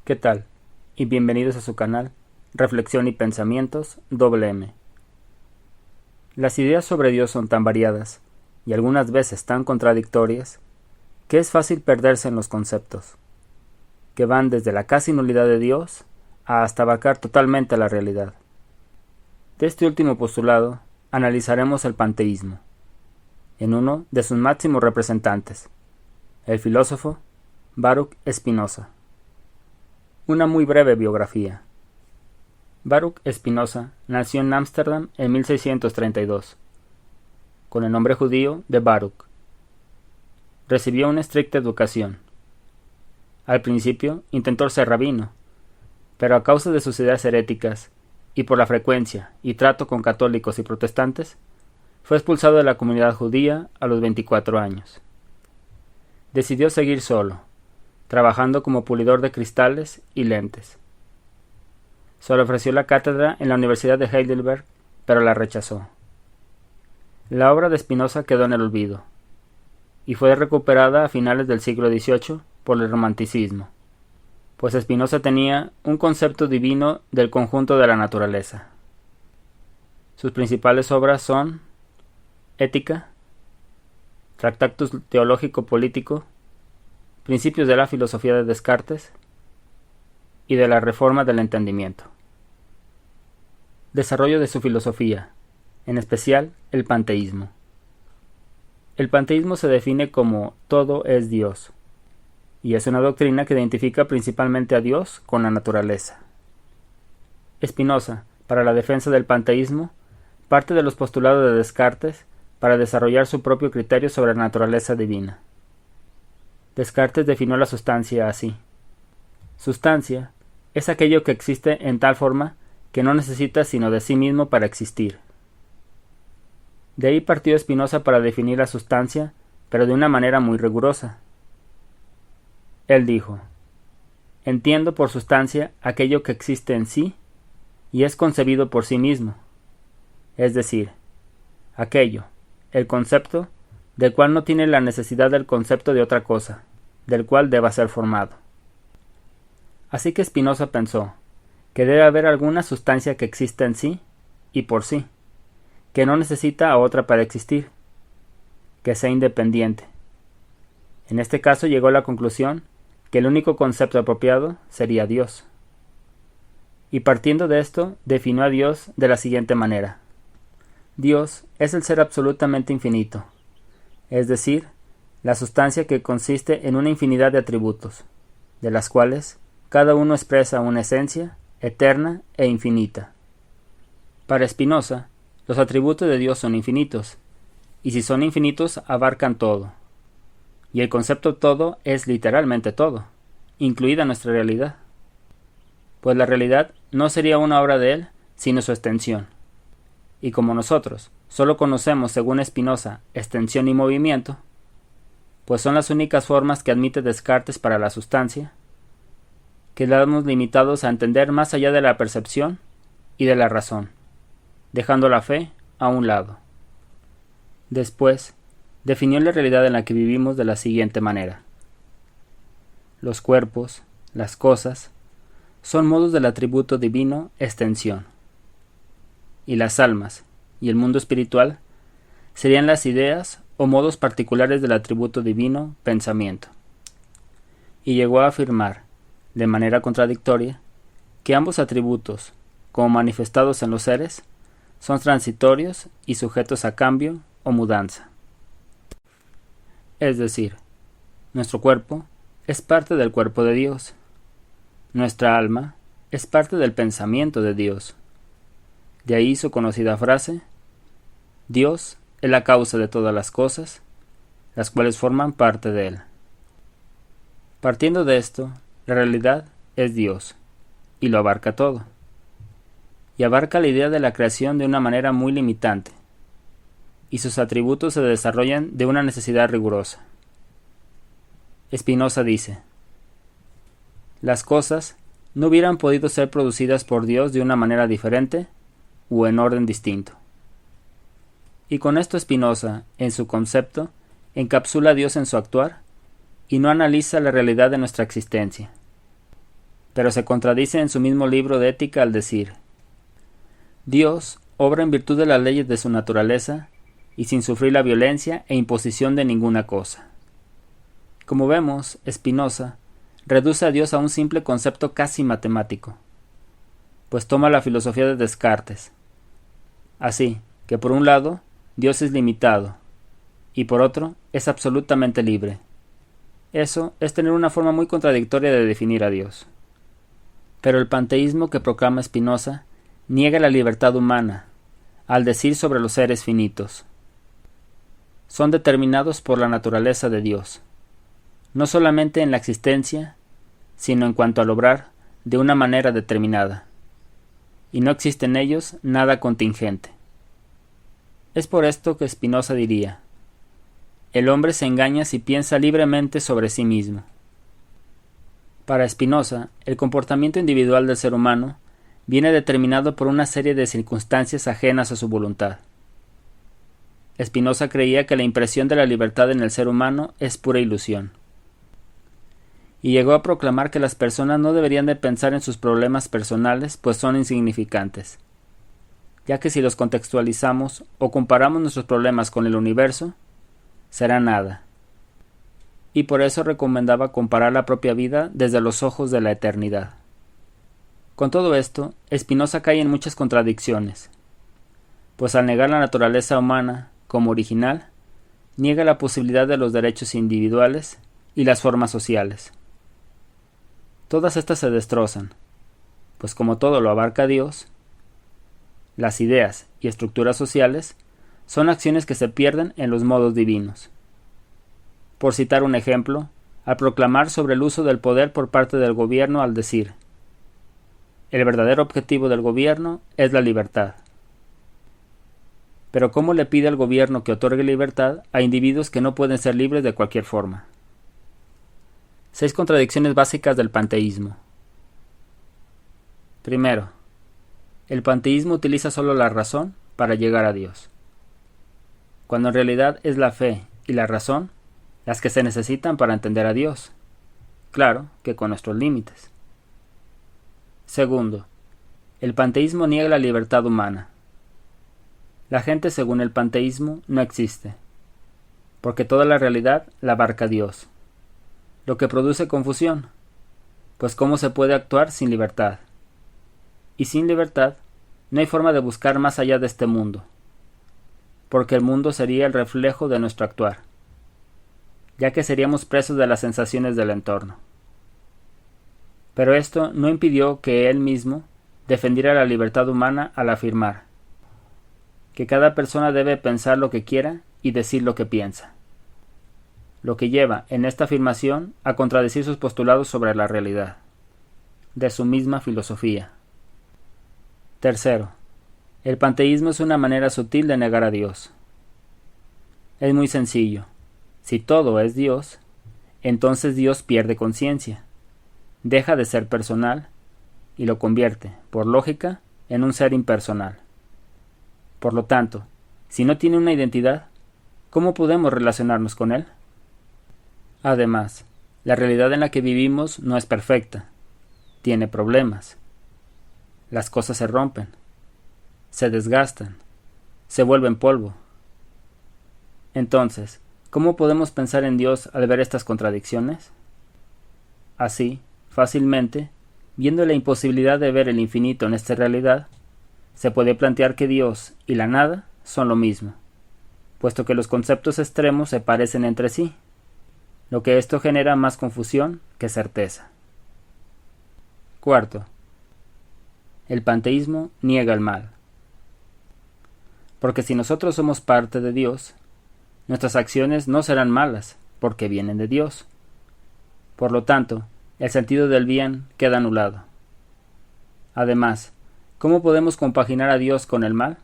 ¿Qué tal? Y bienvenidos a su canal Reflexión y Pensamientos M. Las ideas sobre Dios son tan variadas y algunas veces tan contradictorias que es fácil perderse en los conceptos, que van desde la casi nulidad de Dios hasta abarcar totalmente la realidad. De este último postulado analizaremos el panteísmo, en uno de sus máximos representantes, el filósofo Baruch Spinoza. Una muy breve biografía. Baruch Spinoza nació en Ámsterdam en 1632, con el nombre judío de Baruch. Recibió una estricta educación. Al principio intentó ser rabino, pero a causa de sus ideas heréticas y por la frecuencia y trato con católicos y protestantes, fue expulsado de la comunidad judía a los 24 años. Decidió seguir solo, trabajando como pulidor de cristales y lentes. Se le ofreció la cátedra en la Universidad de Heidelberg, pero la rechazó. La obra de Spinoza quedó en el olvido, y fue recuperada a finales del siglo XVIII por el romanticismo, pues Spinoza tenía un concepto divino del conjunto de la naturaleza. Sus principales obras son Ética, Tractatus teológico-político, Principios de la filosofía de Descartes y de la reforma del entendimiento. Desarrollo de su filosofía, en especial el panteísmo. El panteísmo se define como todo es Dios, y es una doctrina que identifica principalmente a Dios con la naturaleza. Spinoza, para la defensa del panteísmo, parte de los postulados de Descartes para desarrollar su propio criterio sobre la naturaleza divina. Descartes definió la sustancia así. Sustancia es aquello que existe en tal forma que no necesita sino de sí mismo para existir. De ahí partió Spinoza para definir la sustancia, pero de una manera muy rigurosa. Él dijo: entiendo por sustancia aquello que existe en sí y es concebido por sí mismo, es decir, aquello, el concepto, del cual no tiene la necesidad del concepto de otra cosa, del cual deba ser formado. Así que Spinoza pensó que debe haber alguna sustancia que exista en sí y por sí, que no necesita a otra para existir, que sea independiente. En este caso llegó a la conclusión que el único concepto apropiado sería Dios. Y partiendo de esto, definió a Dios de la siguiente manera: Dios es el ser absolutamente infinito, es decir, la sustancia que consiste en una infinidad de atributos, de las cuales cada uno expresa una esencia eterna e infinita. Para Spinoza, los atributos de Dios son infinitos, y si son infinitos abarcan todo, y el concepto todo es literalmente todo, incluida nuestra realidad, pues la realidad no sería una obra de él, sino su extensión. Y como nosotros solo conocemos, según Spinoza, extensión y movimiento, pues son las únicas formas que admite Descartes para la sustancia, quedamos limitados a entender más allá de la percepción y de la razón, dejando la fe a un lado. Después, definió la realidad en la que vivimos de la siguiente manera: los cuerpos, las cosas, son modos del atributo divino extensión, y las almas y el mundo espiritual serían las ideas o modos particulares del atributo divino pensamiento. Y llegó a afirmar, de manera contradictoria, que ambos atributos, como manifestados en los seres, son transitorios y sujetos a cambio o mudanza. Es decir, nuestro cuerpo es parte del cuerpo de Dios. Nuestra alma es parte del pensamiento de Dios. De ahí su conocida frase: Dios es la causa de todas las cosas, las cuales forman parte de él. Partiendo de esto, la realidad es Dios, y lo abarca todo. Y abarca la idea de la creación de una manera muy limitante, y sus atributos se desarrollan de una necesidad rigurosa. Spinoza dice: las cosas no hubieran podido ser producidas por Dios de una manera diferente o en orden distinto. Y con esto Spinoza, en su concepto, encapsula a Dios en su actuar y no analiza la realidad de nuestra existencia. pero se contradice en su mismo libro de Ética al decir: Dios obra en virtud de las leyes de su naturaleza y sin sufrir la violencia e imposición de ninguna cosa. Como vemos, Spinoza reduce a Dios a un simple concepto casi matemático, pues toma la filosofía de Descartes. Así que por un lado, Dios es limitado, y por otro, es absolutamente libre. Eso es tener una forma muy contradictoria de definir a Dios. Pero el panteísmo que proclama Spinoza niega la libertad humana, al decir sobre los seres finitos. Son determinados por la naturaleza de Dios, no solamente en la existencia, sino en cuanto al obrar de una manera determinada, y no existe en ellos nada contingente. Es por esto que Spinoza diría: el hombre se engaña si piensa libremente sobre sí mismo. Para Spinoza, el comportamiento individual del ser humano viene determinado por una serie de circunstancias ajenas a su voluntad. Spinoza creía que la impresión de la libertad en el ser humano es pura ilusión, y llegó a proclamar que las personas no deberían de pensar en sus problemas personales, pues son insignificantes, ya que si los contextualizamos o comparamos nuestros problemas con el universo, será nada. Y por eso recomendaba comparar la propia vida desde los ojos de la eternidad. Con todo esto, Spinoza cae en muchas contradicciones, pues al negar la naturaleza humana como original, niega la posibilidad de los derechos individuales y las formas sociales. Todas estas se destrozan, pues como todo lo abarca Dios, las ideas y estructuras sociales son acciones que se pierden en los modos divinos. Por citar un ejemplo, al proclamar sobre el uso del poder por parte del gobierno al decir: el verdadero objetivo del gobierno es la libertad. Pero ¿cómo le pide al gobierno que otorgue libertad a individuos que no pueden ser libres de cualquier forma? 6 contradicciones básicas del panteísmo. Primero, el panteísmo utiliza solo la razón para llegar a Dios, cuando en realidad es la fe y la razón las que se necesitan para entender a Dios, claro que con nuestros límites. Segundo, el panteísmo niega la libertad humana. La gente, según el panteísmo, no existe, porque toda la realidad la abarca Dios, lo que produce confusión, pues ¿cómo se puede actuar sin libertad? Y sin libertad no hay forma de buscar más allá de este mundo, porque el mundo sería el reflejo de nuestro actuar, ya que seríamos presos de las sensaciones del entorno. Pero esto no impidió que él mismo defendiera la libertad humana al afirmar que cada persona debe pensar lo que quiera y decir lo que piensa, lo que lleva en esta afirmación a contradecir sus postulados sobre la realidad, de su misma filosofía. Tercero, el panteísmo es una manera sutil de negar a Dios. Es muy sencillo. Si todo es Dios, entonces Dios pierde conciencia, deja de ser personal y lo convierte, por lógica, en un ser impersonal. Por lo tanto, si no tiene una identidad, ¿cómo podemos relacionarnos con él? Además, la realidad en la que vivimos no es perfecta, tiene problemas. Las cosas se rompen, se desgastan, se vuelven polvo. Entonces, ¿cómo podemos pensar en Dios al ver estas contradicciones? Así, fácilmente, viendo la imposibilidad de ver el infinito en esta realidad, se puede plantear que Dios y la nada son lo mismo, puesto que los conceptos extremos se parecen entre sí, lo que esto genera más confusión que certeza. Cuarto, el panteísmo niega el mal. Porque si nosotros somos parte de Dios, nuestras acciones no serán malas, porque vienen de Dios. Por lo tanto, el sentido del bien queda anulado. Además, ¿cómo podemos compaginar a Dios con el mal?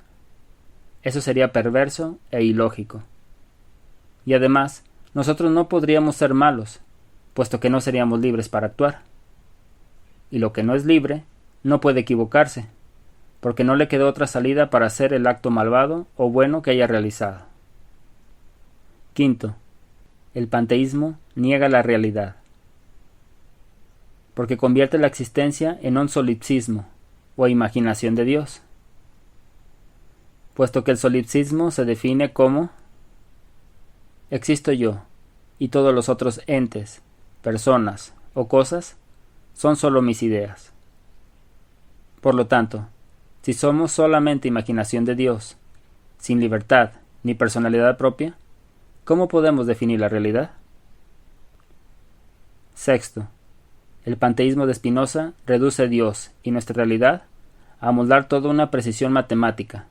Eso sería perverso e ilógico. Y además, nosotros no podríamos ser malos, puesto que no seríamos libres para actuar. Y lo que no es libre, no puede equivocarse, porque no le quedó otra salida para hacer el acto malvado o bueno que haya realizado. Quinto, el panteísmo niega la realidad. porque convierte la existencia en un solipsismo, o imaginación de Dios, puesto que el solipsismo se define como existo yo, y todos los otros entes, personas o cosas son solo mis ideas. Por lo tanto, si somos solamente imaginación de Dios, sin libertad ni personalidad propia, ¿cómo podemos definir la realidad? Sexto, el panteísmo de Spinoza reduce a Dios y nuestra realidad a moldar toda una precisión matemática,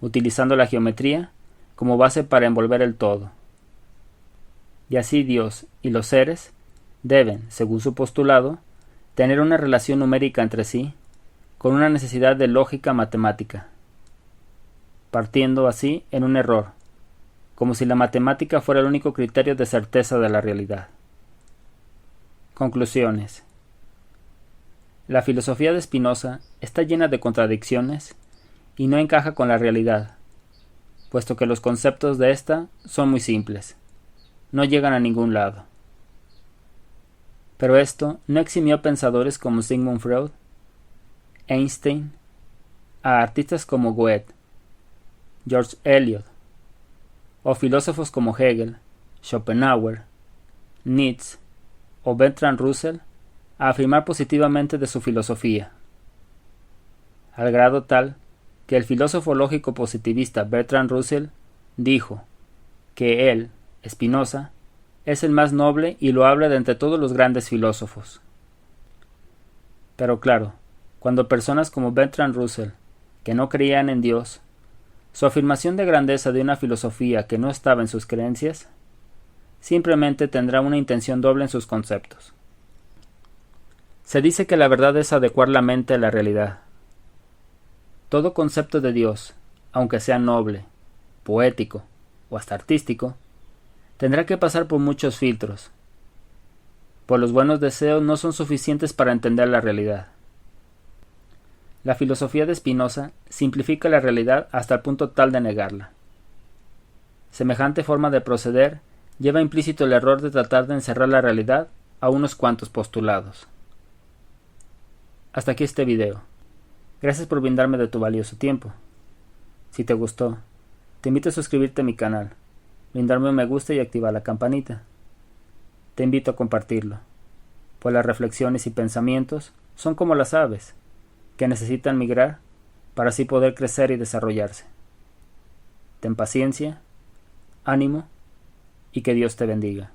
utilizando la geometría como base para envolver el todo. Y así Dios y los seres deben, según su postulado, tener una relación numérica entre sí, con una necesidad de lógica matemática, partiendo así en un error, como si la matemática fuera el único criterio de certeza de la realidad. Conclusiones. La filosofía de Spinoza está llena de contradicciones y no encaja con la realidad, puesto que los conceptos de ésta son muy simples, no llegan a ningún lado. Pero esto no eximió a pensadores como Sigmund Freud, Einstein, a artistas como Goethe, George Eliot, o filósofos como Hegel, Schopenhauer, Nietzsche o Bertrand Russell a afirmar positivamente de su filosofía, al grado tal que el filósofo lógico positivista Bertrand Russell dijo que él, Spinoza, es el más noble y loable de entre todos los grandes filósofos. Pero claro, cuando personas como Bertrand Russell, que no creían en Dios, su afirmación de grandeza de una filosofía que no estaba en sus creencias, simplemente tendrá una intención doble en sus conceptos. Se dice que la verdad es adecuar la mente a la realidad. Todo concepto de Dios, aunque sea noble, poético o hasta artístico, tendrá que pasar por muchos filtros, pues los buenos deseos no son suficientes para entender la realidad. La filosofía de Spinoza simplifica la realidad hasta el punto tal de negarla. Semejante forma de proceder lleva implícito el error de tratar de encerrar la realidad a unos cuantos postulados. Hasta aquí este video. Gracias por brindarme de tu valioso tiempo. Si te gustó, te invito a suscribirte a mi canal, brindarme un me gusta y activar la campanita. Te invito a compartirlo, pues las reflexiones y pensamientos son como las aves, que necesitan migrar para así poder crecer y desarrollarse. Ten paciencia, ánimo y que Dios te bendiga.